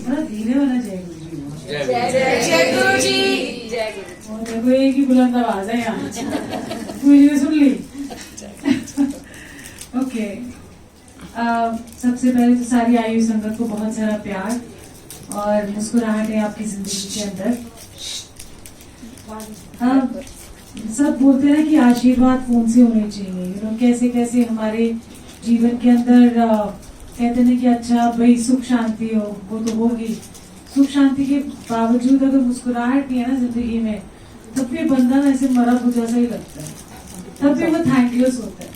इतना धीरे वाला जय गुरु जी हो। जय गुरु जी। जय गुरु जी। और देखो एक ही बुलंद आवाज है यहाँ, मुझे सुन ली। ओके, सबसे पहले तो सारी आयु संगत को बहुत सारा प्यार और मुस्कुराहट है आपकी जिंदगी के अंदर। सब बोलते हैं कि आशीर्वाद कौन से होने चाहिए, कैसे कैसे हमारे जीवन के अंदर कहते हैं कि अच्छा भाई सुख शांति हो, वो तो होगी। सुख शांति के बावजूद अगर मुस्कुराहट नहीं है ना जिंदगी में, तब भी बंदा ऐसे मरा बुझा सा ही लगता है, तब भी वो थैंकलेस होता है।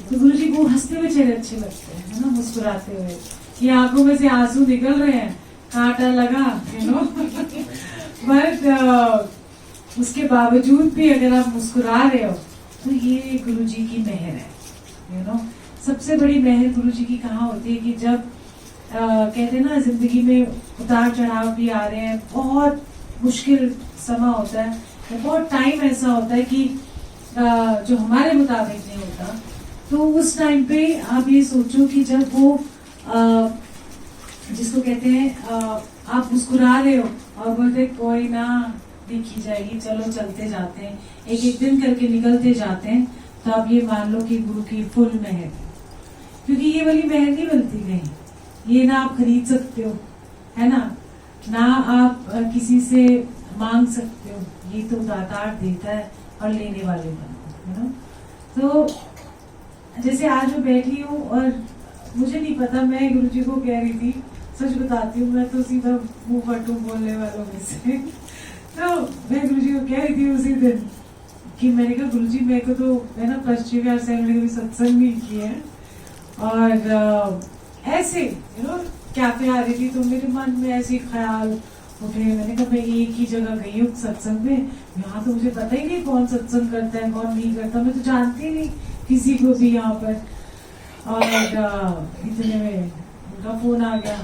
तो गुरु जी को हंसते हुए चेहरे अच्छे लगते हैं, है ना, मुस्कुराते हुए, ये आंखों में से आंसू निकल रहे हैं, कांटा लगा, बट उसके बावजूद भी अगर आप मुस्कुरा रहे हो तो ये गुरु जी की मेहर है। सबसे बड़ी मेहर गुरु जी की कहाँ होती है कि जब कहते हैं ना जिंदगी में उतार चढ़ाव भी आ रहे हैं, बहुत मुश्किल समय होता है, बहुत टाइम ऐसा होता है कि जो हमारे मुताबिक नहीं होता, तो उस टाइम पे आप ये सोचो कि जब वो जिसको कहते हैं आप मुस्कुरा रहे हो और बोलते कोई ना देखी जाएगी, चलो चलते जाते हैं, एक एक दिन करके निकलते जाते हैं, तो आप ये मान लो कि गुरु की फुल मेहर, क्योंकि ये वाली मेहर नहीं मिलती कहीं, ये ना आप खरीद सकते हो, है ना आप किसी से मांग सकते हो, ये तो दातार देता है और लेने वाले बनते, है ना। तो जैसे आज मैं बैठी हूँ और मुझे नहीं पता, मैं गुरु जी को कह रही थी, सच बताती हूँ, मैं तो सीधा मुंह फटू बोलने वालों में से। तो मैं गुरु जी को कह रही थी उसी दिन कि मैंने कहा गुरु जी मेरे को तो है ना पश्चिम बिहार से मैंने कभी सत्संग नहीं किया है, और ऐसे कैफे आ रही थी तो मेरे मन में ऐसे ख्याल उठे, मैंने कहा मैं एक ही जगह गई हूँ सत्संग में, यहाँ तो मुझे पता ही नहीं कौन सत्संग करता है कौन नहीं करता, मैं तो जानती नहीं किसी को भी यहाँ पर। और इतने में उनका फोन आ गया,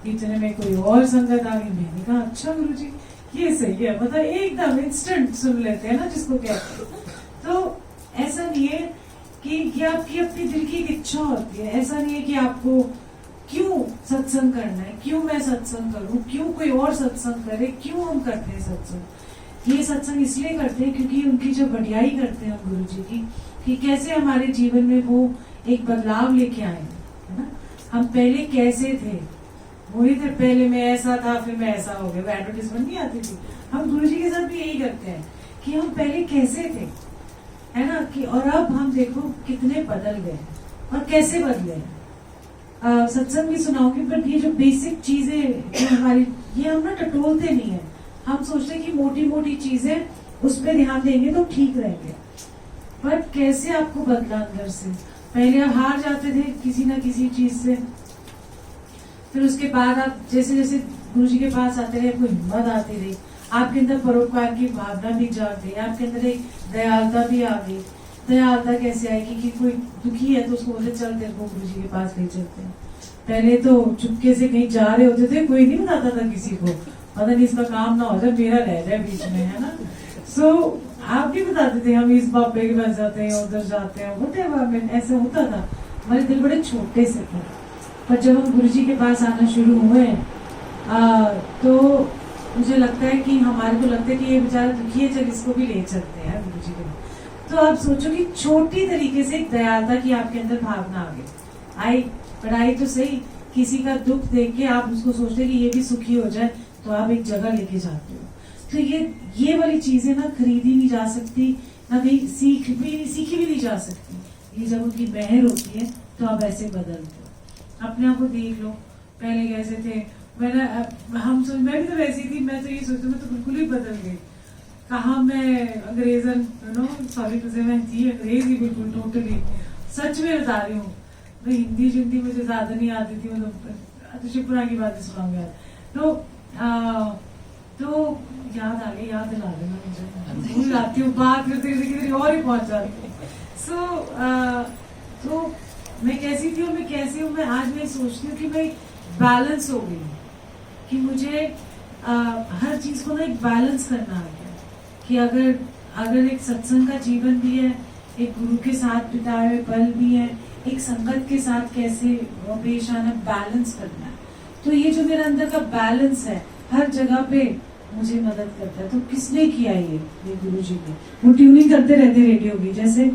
इतने में कोई और संगत आ गई, मैंने कहा अच्छा गुरु जी ये सही है, मतलब एकदम इंस्टेंट सुन लेते हैं ना जिसको कहते हैं। तो ऐसा नहीं है कि ये आपकी अपनी दिल की एक इच्छा होती है, ऐसा नहीं है कि आपको क्यों सत्संग करना है, क्यों मैं सत्संग करूं, क्यों कोई और सत्संग करे, क्यों हम करते हैं सत्संग। ये सत्संग इसलिए करते हैं क्योंकि उनकी जो बढ़ियाई करते हैं गुरु जी की, कि कैसे हमारे जीवन में वो एक बदलाव लेके आए, है ना। हम पहले कैसे थे, वही थे, पहले मैं ऐसा था फिर मैं ऐसा हो गया, एडवर्टीजमेंट नहीं आती थी। हम गुरु जी के साथ भी यही करते हैं कि हम पहले कैसे थे, है ना, कि और अब हम देखो कितने बदल गए और कैसे बदले। सत्संग भी सुनाऊंगी, बट ये जो बेसिक चीजें जो हमारी, ये हम ना टटोलते नहीं है, हम सोचते हैं कि मोटी मोटी चीजें उस पर ध्यान देंगे तो ठीक रहेंगे, बट कैसे आपको बदला अंदर से। पहले आप हार जाते थे किसी ना किसी चीज से, फिर उसके बाद आप जैसे जैसे गुरु जी के पास आते रहे, आपको हिम्मत आती रही, आपके अंदर परोपकार की भावना भी जाग गई, आपके अंदर एक दयालुता भी आ गई। दयालुता कैसे आएगी कि कोई दुखी है तो उसको बोलते चल तेरे को गुरु जी के पास ले चलते हैं। पहले तो चुपके से कहीं जा रहे होते थे, कोई नहीं बताता था किसी को, पता नहीं इसका काम ना हो जाए, मेरा रह जाए बीच में, है ना। सो आप भी बताते थे हम इस बाबे के पास जाते हैं, उधर जाते हैं, वट ऐसा होता था। हमारे दिल बड़े छोटे से थे, पर जब हम गुरु जी के पास आना शुरू हुए तो मुझे लगता है कि हमारे को लगता है कि ये बेचारा दुखी है, चल इसको भी ले चलते हैं गुरु जी के। तो आप सोचो कि छोटी तरीके से एक दयालुता की आपके अंदर भावना आ गई, आई पढ़ाई तो सही, किसी का दुख देख के आप उसको सोचते कि ये भी सुखी हो जाए, तो आप एक जगह लेके जाते हो। तो ये वाली चीजें ना खरीदी नहीं जा सकती, ना कहीं सीखी भी नहीं जा सकती। ये जब उनकी मेहर होती है तो आप ऐसे बदलते हो। अपने आप को देख लो, पहले कैसे थे, मैं भी तो वैसी थी, मैं तो ये सोचती, मैं तो बिल्कुल ही बदल गई। कहाँ मैं अंग्रेजन सॉरी टू से मैं थी अंग्रेज ही बिल्कुल टोटली, सच में बता रही हूँ। मैं हिंदी मुझे ज्यादा नहीं आती थी, मतलब शिवपुरा की बातें सुनाऊंगी यार। तो याद आ गई, याद दिला देना मुझे, भूल जाती हूँ बात करते किसी और ही पहुंच जाती हूँ। तो मैं कैसी थी और मैं कैसी हूँ, मैं आज मैं सोचती हूँ कि मैं बैलेंस हो गई, कि मुझे हर चीज को ना एक बैलेंस करना आ गया, कि अगर एक सत्संग का जीवन भी है, एक गुरु के साथ बिताए हुए पल भी है, एक संगत के साथ कैसे पेश आना, बैलेंस करना है। तो ये जो मेरा अंदर का बैलेंस है हर जगह पे मुझे मदद करता है। तो किसने किया ये गुरु जी ने। वो ट्यूनिंग करते रहते रेडियो की, जैसे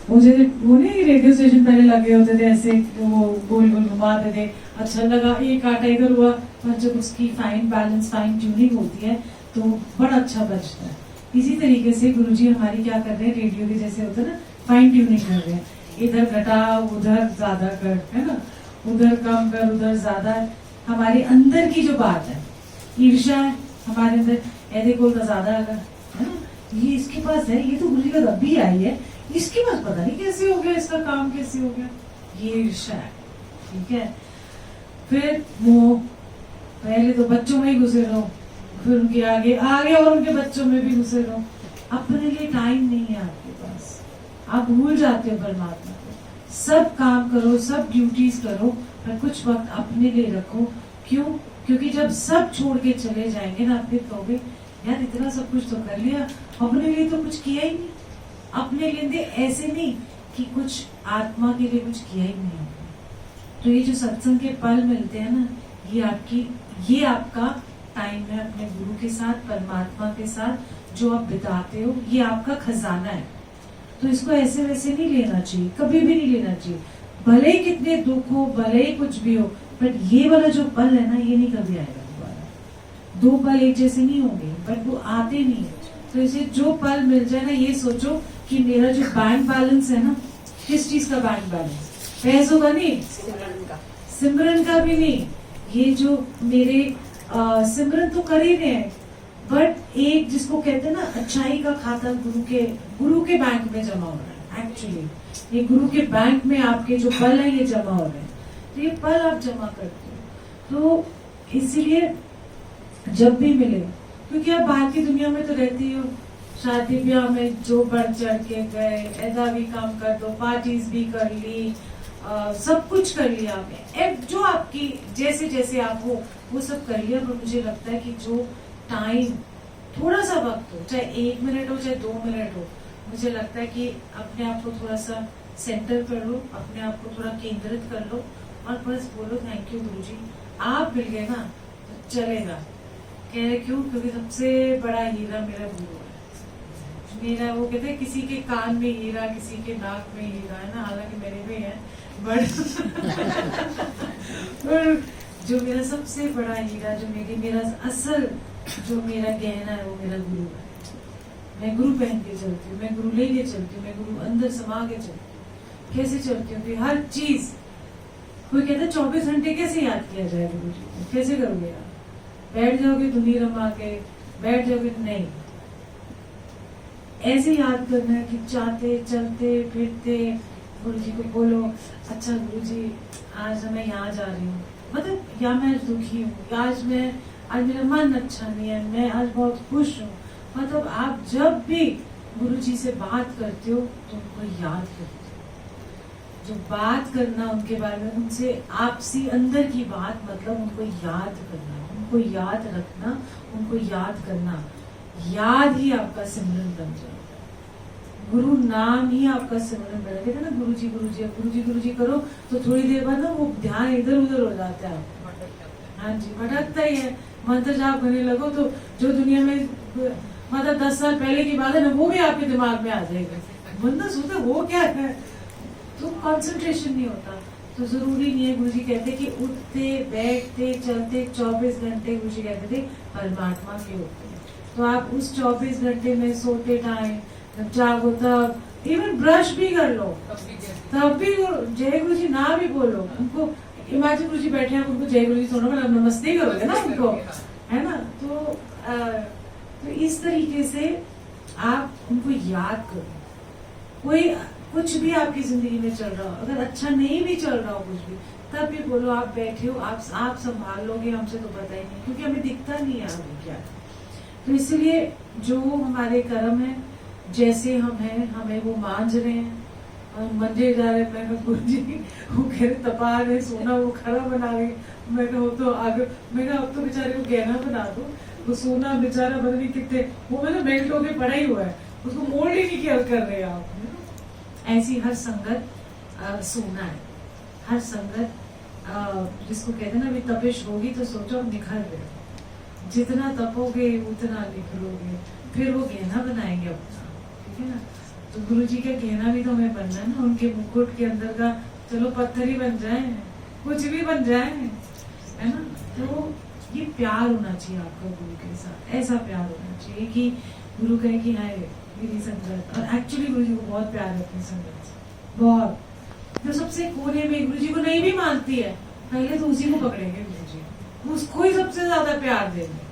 मुझे वो नहीं रेडियो स्टेशन पहले लगे होते थे ऐसे, वो गोल गोल घुमाते थे, अच्छा लगा एक कांटा इधर हुआ, पर जब उसकी फाइन बैलेंस फाइन ट्यूनिंग होती है तो बड़ा अच्छा बजता है। इसी तरीके से गुरुजी हमारी क्या कर रहे हैं, रेडियो के जैसे होता है ना, फाइन ट्यूनिंग कर रहे हैं। इधर घटा उधर ज्यादा कर, है ना, उधर कम कर उधर ज्यादा। हमारे अंदर की जो बात है, ईर्ष्या है हमारे अंदर, ऐसे कोई का ज्यादा अगर है ना, ये इसके पास है, ये तो गुरुजी का तब भी आई है, इसके पास पता नहीं कैसे हो गया, इसका काम कैसे हो गया, ये ईर्ष्या है। ठीक है। फिर वो पहले तो बच्चों में ही घुसे रहो, फिर उनके आगे आगे और उनके बच्चों में भी घुसे रहो। अपने लिए टाइम नहीं है आपके पास, आप भूल जाते हो परमात्मा को। सब काम करो, सब ड्यूटीज करो, पर कुछ वक्त अपने लिए रखो। क्यों? क्योंकि जब सब छोड़ के चले जाएंगे ना, फिर कहोगे यार इतना सब कुछ तो कर लिया, अपने लिए तो कुछ किया ही नहीं। अपने लिए ऐसे नहीं कि कुछ आत्मा के लिए कुछ किया ही नहीं आपने। तो ये जो सत्संग के पल मिलते हैं ना, ये आपका टाइम है अपने गुरु के साथ, परमात्मा के साथ जो आप बिताते हो, ये आपका खजाना है। तो इसको ऐसे वैसे नहीं लेना चाहिए, कभी भी नहीं लेना चाहिए। भले ही कितने दुख हो, भले ही कुछ भी हो, बट ये वाला जो पल है ना, ये नहीं कभी आएगा दोबारा। दो पल एक जैसे नहीं होंगे, बट वो आते नहीं है। तो इसे जो पल मिल जाए ना, ये सोचो कि मेरा जो बैंक बैलेंस है ना, किस चीज का बैंक बैलेंस, पैसों का नहीं, सिमरन का भी नहीं। ये जो मेरे सिमरन तो कर ही रहे हैं, बट एक जिसको कहते हैं ना, अच्छाई का खाता गुरु के बैंक में जमा हो रहा है। एक्चुअली ये गुरु के बैंक में आपके जो पल है ये जमा हो रहे हैं। तो ये पल आप जमा करते हो, तो इसीलिए जब भी मिले, क्योंकि आप बाहर की दुनिया में तो रहती हो, शादी ब्याह में जो बढ़ चढ़ के गए, ऐसा भी काम कर दो, पार्टीज भी कर ली, सब कुछ कर लिया आपने, जो आपकी जैसे जैसे आप हो वो सब कर लिया। पर मुझे लगता है कि जो टाइम, थोड़ा सा वक्त हो, चाहे 1 मिनट हो चाहे 2 मिनट हो, मुझे लगता है कि अपने आप को थोड़ा सा सेंटर कर लो, अपने आप को थोड़ा केंद्रित कर लो और बस बोलो थैंक यू गुरुजी, आप मिल गए ना तो चलेगा। कह रहे क्यों? क्योंकि सबसे बड़ा हीरा मेरा गुरु है। मेरा वो कहते हैं किसी के कान में हीरा, किसी के नाक में हीरा, है ना, हालांकि मेरे में है, बट जो मेरा सबसे बड़ा हीरा, जो मेरा असल जो मेरा गहना है, वो मेरा गुरु है। मैं गुरु पहन के चलती हूँ, मैं गुरु लेके चलती हूँ, मैं गुरु अंदर समा के चलती हूँ। कैसे चलती हूँ? हर चीज, कोई कहता है 24 घंटे कैसे याद किया जाए गुरु जी को, कैसे करोगे आप? बैठ जाओगे धुनी रमा के, बैठ जाओगे? नहीं, ऐसे याद करना है कि जाते चलते फिरते गुरु जी को बोलो, अच्छा गुरु जी आज मैं यहाँ जा रही हूँ, मतलब या मैं दुखी हूँ, आज मेरा मन अच्छा नहीं है, मैं आज बहुत खुश हूँ। मतलब आप जब भी गुरु जी से बात करते हो तो उनको याद करते हो। जो बात करना उनके बारे में, उनसे आपसी अंदर की बात, मतलब उनको याद करना, उनको याद रखना, उनको याद करना, याद ही आपका सिमरन बन जाएगा। गुरु नाम ही आपका सिमरन बन जाएगा ना। गुरु जी गुरु जी गुरु जी गुरु जी करो तो थोड़ी देर बाद ना वो ध्यान इधर उधर हो जाता है। हाँ जी, भटकता ही है। मंत्र जाप करने लगो तो जो दुनिया में मतलब 10 साल पहले की बात है ना, वो भी आपके दिमाग में आ जाएगा। बंदा सोचता वो क्या है, तो कंसंट्रेशन नहीं होता। तो जरूरी नहीं है, गुरुजी कहते कि उठते बैठते चलते 24 घंटे गुरुजी कहते थे परमात्मा के होते हैं। तो आप उस 24 घंटे में सोते टाइम, जब जागो तब, इवन ब्रश भी कर लो तब भी जय गुरु जी ना भी बोलो। उनको इमेजिन गुरु जी बैठे हैं, उनको जय गुरु जी सुनो, मतलब नमस्ते करोगे ना उनको, है ना। तो इस तरीके से आप उनको याद करो। कोई कुछ भी आपकी जिंदगी में चल रहा हो, अगर अच्छा नहीं भी चल रहा हो कुछ भी, तब भी बोलो आप बैठे हो, आप संभाल लोगे, हमसे तो पता ही नहीं, क्योंकि हमें दिखता नहीं है अभी क्या। तो इसलिए जो हमारे कर्म है, जैसे हम हैं, हमें वो मांझ रहे हैं, मंजे जा रहे हैं। मैं कहा गुरु जी वो कह रहे तपा रहे, सोना वो खड़ा बना रहे। मैं कहा वो तो आगे, मैं कहा अब तो बेचारे को गहना बना दो, वो सोना बेचारा पता नहीं कितने, वो मतलब मेल्ट होके पड़ा ही हुआ है, उसको मोल्ड ही नहीं कर रहे आप। ऐसी हर संगत सोना है, हर संगत जिसको कहते हैं ना भी तपिश होगी तो सोचो अब निखर रहे हो, जितना तपोगे उतना निखरोगे, फिर वो गहना बनाएंगे अपना, ठीक है ना। तो गुरु जी का गहना भी तो हमें बनना है ना, उनके मुकुट के अंदर का चलो पत्थर ही बन जाए, कुछ भी बन जाए, है ना। तो ये प्यार होना चाहिए आपका गुरु के साथ, ऐसा प्यार होना चाहिए कि गुरु कहे कि हाय मेरी संगत। और एक्चुअली गुरु जी को बहुत प्यार है अपनी संगत से, बहुत। जो सबसे कोने में गुरु जी को नहीं भी मानती है, पहले तो उसी को पकड़ेंगे गुरु जी, उसको ही सबसे ज्यादा प्यार देंगे,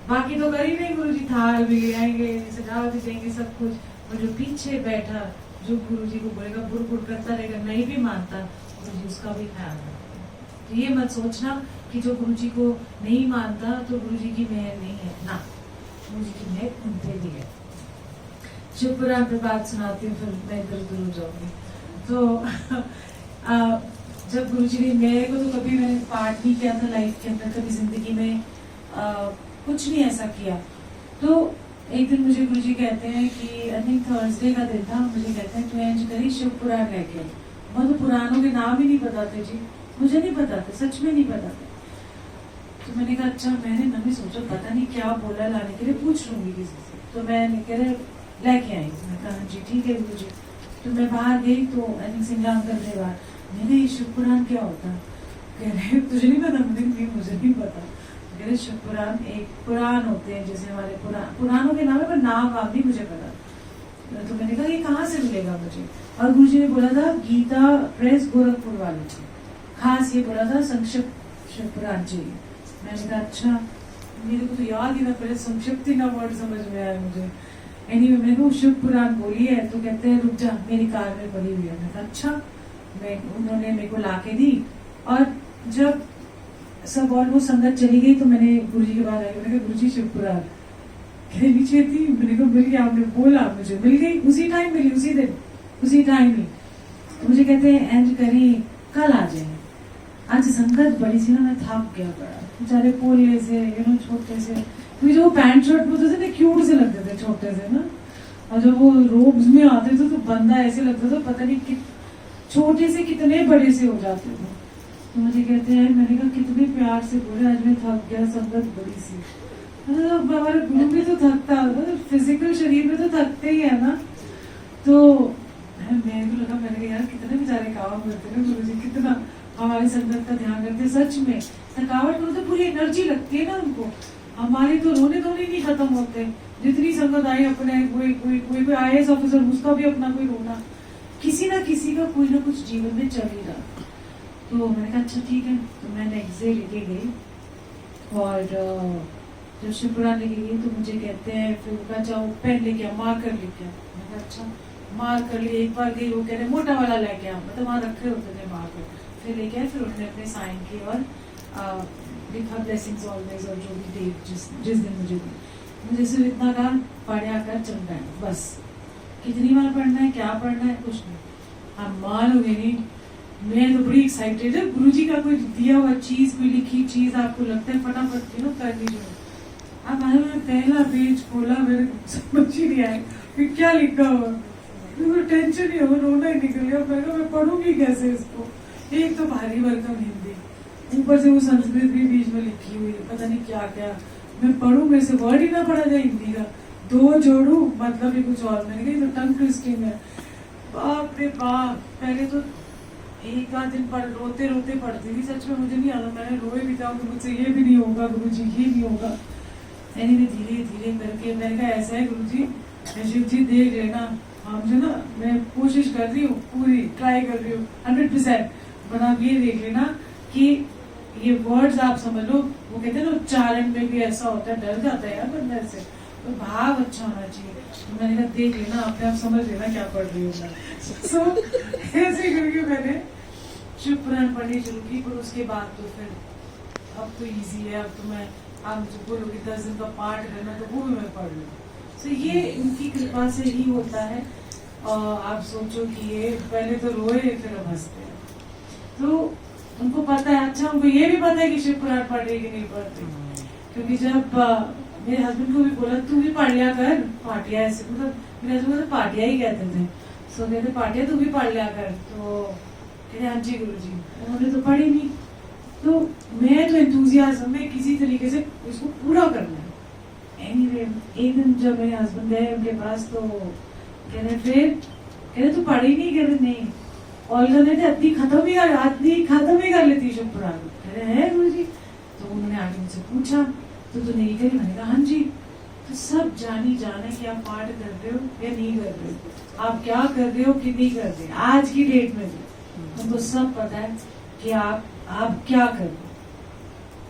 बाकी तो कर ही नहीं। गुरु जी थाल भी ले आएंगे, सजा भी देंगे सब कुछ, और जो पीछे बैठा जो गुरु जी को बोलेगा बुर करता रहेगा, नहीं भी मानता, गुरु जी उसका भी ख्याल रखते। तो ये मत सोचना कि जो गुरु जी को नहीं मानता तो गुरु जी की मेहर नहीं है, ना, गुरु जी की मेहर उन पे भी है। शिव पुराण पे बात सुनाती हूँ, फिर मैं इधर उधर हो जाऊंगी। तो जब गुरु जी ने मेरे को, तो कभी मैंने पाठ नहीं किया था लाइफ के अंदर, कभी जिंदगी में कुछ नहीं ऐसा किया। तो एक दिन मुझे गुरु जी कहते हैं कि आई थिंक थर्सडे का दिन था, मुझे कहते हैं तू इंज करी शिव पुराण लेके। मुझे तो पुराणों के नाम ही नहीं पता थे जी, मुझे नहीं पता थे, सच में नहीं पता थे। तो मैंने कहा अच्छा, मैंने मन में सोचा पता नहीं क्या बोला लाने के लिए, पूछ लूंगी किसी से। तो मैं कह रहे लेके आई, मैं कहा जी ठीक है गुरु जी। तो मैं बाहर गई तो आई थिंक सिंगला अंकल थे बाहर, मैंने ये शिव पुराण क्या होता है? कह रहे तुझे नहीं पता? मैंने मुझे नहीं पता। कह रहे शिव पुराण एक पुराण होते हैं, जैसे हमारे पुराणों के नाम है, पर नाम वाम नहीं मुझे पता। तो मैंने कहा ये कहाँ से मिलेगा मुझे? और गुरु जी ने बोला था गीता प्रेस गोरखपुर वाले थे, खास ये बोला था संक्षिप्त शिव पुराण चाहिए। मैंने कहा अच्छा, मेरे को तो याद ही ना, पहले संक्षिप्त ही ना वर्ड समझ में आया मुझे। एनीवे मैंने कहा शिव पुराण बोली है, तो कहते हैं रुक जा मेरी कार में पड़ी हुई है। मैंने कहा अच्छा, उन्होंने मेरे को लाके दी। और जब सब और वो संगत चली गई तो मैंने गुरु जी के बाद आई, मैंने कहा गुरु जी शिव पुराण नीचे थी, मैंने कहा मिल गई, आपने बोला मुझे मिल गई, उसी टाइम मिली, उसी दिन उसी टाइम ही। तो मुझे कहते हैं एंज करी कल आ जाए। आज संगत बड़ी सी ना, मैं थक गया बड़ा, बेचारे पोले से छोटे से, क्योंकि जो पैंट शर्ट में थे ना क्यूट से लगते थे छोटे से ना, और जब वो रोब्स में आते थे तो बंदा ऐसे लगता था पता नहीं कि छोटे से कितने बड़े से हो जाते थे। तो मुझे कहते हैं, मैंने कहा कितने प्यार से बोले आज मैं थक गया, संगत बड़ी सी। मतलब हमारे गुरु भी तो थकता, मतलब फिजिकल शरीर में तो थकते ही है ना। तो मेरे को लगा, मैंने कहा यार कितने बेचारे काम करते हैं गुरु जी, कितना हमारी संगत का ध्यान रखते। सच में थकावट में तो पूरी एनर्जी लगती है ना उनको, हमारे तो रोने धोने नहीं खत्म होते। जितनी संगत आई अपने, कोई IAS ऑफिसर, उसका भी अपना कोई रोना, किसी ना किसी का कोई ना कुछ जीवन में चल ही रहा। तो मैंने कहा अच्छा ठीक है। तो मैं नेक्स्ट डे लेके गई, और जब शिव पुराण लेके गई तो मुझे कहते हैं फिर कहा जाओ पेन लेके आओ, मार्कर लेके आओ। मैंने कहा अच्छा, मार्कर लिए एक बार गई, वो कह रहे मोटा वाला लेके आओ, मतलब वहाँ रखे होते थे मार्कर, फिर लेके आए। फिर उन्होंने अपने साइन किए और लिखा ब्लेसिंग्स ऑलवेज, और जो भी डेट जिस दिन मुझे दी, मुझे सिर्फ इतना कहा पढ़ा कर चल रहा है बस। कितनी बार पढ़ना है, क्या पढ़ना है, कुछ नहीं। आप मानोगे नहीं, मैं तो बड़ी एक्साइटेड है। गुरु जी का कोई दिया हुआ चीज, कोई लिखी चीज आपको लगता है फटाफट कर लीजिए। अब मैंने पहला पेज खोला, मेरे समझ ही नहीं आया कि क्या लिखा हुआ, तो टेंशन ही हो, रोना ही निकल गया। मैं पढ़ूंगी कैसे इसको? एक तो भारी भरकम हिंदी, ऊपर से वो संस्कृत भी बीच में लिखी हुई है, पता नहीं क्या क्या। मैं पढ़ूं, मेरे से वर्ड ही ना पढ़ा जाए हिंदी का, दो जोड़ू मतलब ही कुछ और। मैंने कहा तो टंग ट्विस्टिंग है, बाप रे बाप। पहले तो एक आध दिन रोते रोते पढ़ती थी, सच में मुझे नहीं आता, मैंने रोए भी था कि मुझसे ये भी नहीं होगा गुरु जी, ये नहीं होगा। एनीवे धीरे धीरे करके मैंने कहा ऐसा है गुरु जी, शिव जी देख लेना, हमसे ना मैं कोशिश कर रही हूँ, पूरी ट्राई कर रही हूँ 100%, बट आप ये देख लेना कि ये वर्ड्स आप समझ लो। वो कहते हैं ना उच्चारण में भी ऐसा होता है, डर जाता है यार बंदा से, तो भाव अच्छा होना चाहिए। तो मैंने कहा देख लेना, अपने आप समझ लेना क्या पढ़ रही हूँ मैं। सो ऐसे करके मैंने शिव पुराण पढ़नी शुरू की। पर उसके बाद तो फिर अब तो इजी है, अब तो मैं, आप मुझे बोलोगे 10 दिन का पाठ करना तो वो भी मैं पढ़ लूँ। तो ये उनकी कृपा से ही होता है। और आप सोचो कि ये पहले तो रोए फिर अब हंसते हैं, तो उनको पता है। अच्छा, उनको ये भी पता है कि शिव पुराण पढ़ रही कि नहीं पढ़ती, क्योंकि जब मेरे हस्बैंड को भी बोला तू भी पढ़ लिया कर पाटिया, ऐसे मतलब मेरे हस्बैंड तो पाटिया ही कहते थे, सो कहते पाटिया तू भी पढ़ लिया कर। तो कहते हाँ जी गुरुजी, उन्होंने तो पढ़ी नहीं, तो मैं तो एंथुजियाज्म में किसी तरीके से इसको पूरा करना है। एनीवे एक दिन जब मेरे हस्बैंड गए उनके पास, तो कह रहे फिर, कह रहे तू पढ़ी नहीं, कह रहे नहीं, ऑलगा ने आधी खत्म ही कर लेती शिव पुराण, कह रहे हैं गुरुजी। तो उन्होंने आगे मुझसे पूछा तो तूने ये करी, मैंने कहा हाँ जी। तो सब जानी जाने कि आप पाठ कर रहे हो या नहीं कर रहे हो, आप क्या कर रहे हो कि नहीं कर रहे, आज की डेट में भी उनको सब पता है कि आप क्या कर रहे हो।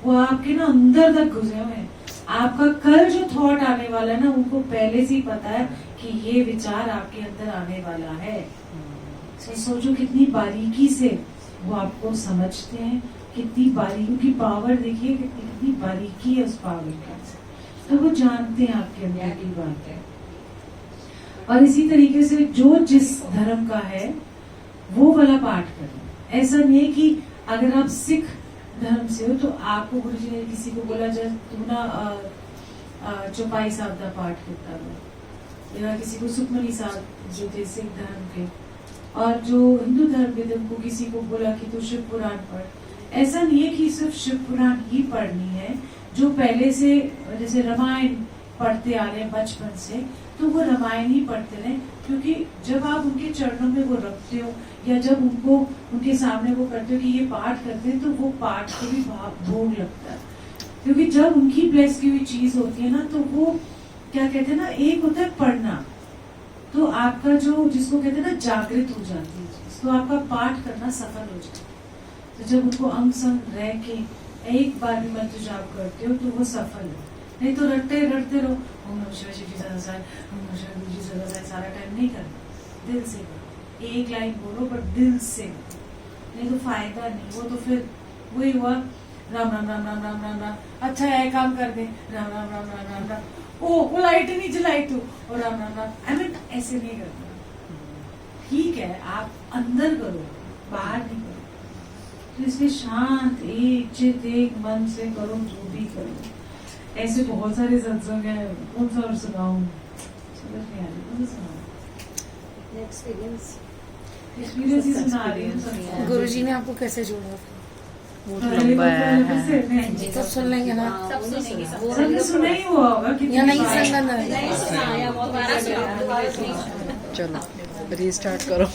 वो आपके ना अंदर तक घुसे हुए हैं। आपका कल जो थॉट आने वाला है ना, उनको पहले से ही पता है कि ये विचार आपके अंदर आने वाला है। तो सोचो कितनी बारीकी से वो आपको समझते हैं, कितनी बारीकी की पावर, देखिए कितनी बारीकी है उस पावर का। तो वो जानते हैं आपके अंदर की बात है। और इसी तरीके से जो जिस धर्म का है वो वाला पाठ करें। ऐसा नहीं है कि अगर आप सिख धर्म से हो तो आपको गुरुजी ने किसी को बोला जाए तू ना चौपाई साहब का पाठ करता है, या किसी को सुखमनी साहब जो थे सिख धर्म के, और जो हिंदू धर्म के थे उनको किसी को बोला कि तू शिव पुराण पढ़। ऐसा नहीं है कि सिर्फ शिव पुराण ही पढ़नी है। जो पहले से जैसे रामायण पढ़ते आ रहे हैं बचपन से, तो वो रामायण ही पढ़ते रहे, क्योंकि जब आप उनके चरणों में वो रखते हो या जब उनको उनके सामने वो करते हो कि ये पाठ करते हैं, तो वो पाठ को भी भोग लगता है। क्योंकि जब उनकी ब्लेस की हुई चीज होती है ना, तो वो क्या कहते हैं ना, एक होता है पढ़ना, तो आपका जो जिसको कहते हैं ना जागृत हो जाती है चीज, तो आपका पाठ करना सफल हो जाता है। तो जब उनको अंग संग रह के एक बार भी मंत्र जाप करते हो तो वो सफल है। नहीं तो रटते रहो ओम नमः शिवाय शिव जी सहस्रार, ओम नमः शिवाय गुरु जी सहस्रार, सारा टाइम नहीं करना। दिल से करो, एक लाइन बोलो पर दिल से, नहीं तो फायदा नहीं। वो तो फिर वही हुआ राम राम राम राम राम राम राम, अच्छा है काम कर दे, राम राम राम राम राम राम, ओ वो लाइट नहीं जलाई तू, और राम राम राम। आई मीन ऐसे नहीं करना। ठीक है आप अंदर करो, बाहर नहीं करो। तो इसलिए शांत एक चित एक मन से करो जो भी करो। ऐसे बहुत सारे सत्संग है, कौन सा और सुनाऊं, समझ नहीं आ रही, कौन सा सुनाऊं? एक्सपीरियंस ही सुना रही हूँ। गुरुजी ने आपको कैसे जोड़ा था? लंबा है। नहीं सब सुन लेंगे ना? सबने सुना ही हुआ होगा कितनी या नहीं बार। सुनना? चलो रीस्टार्ट करो।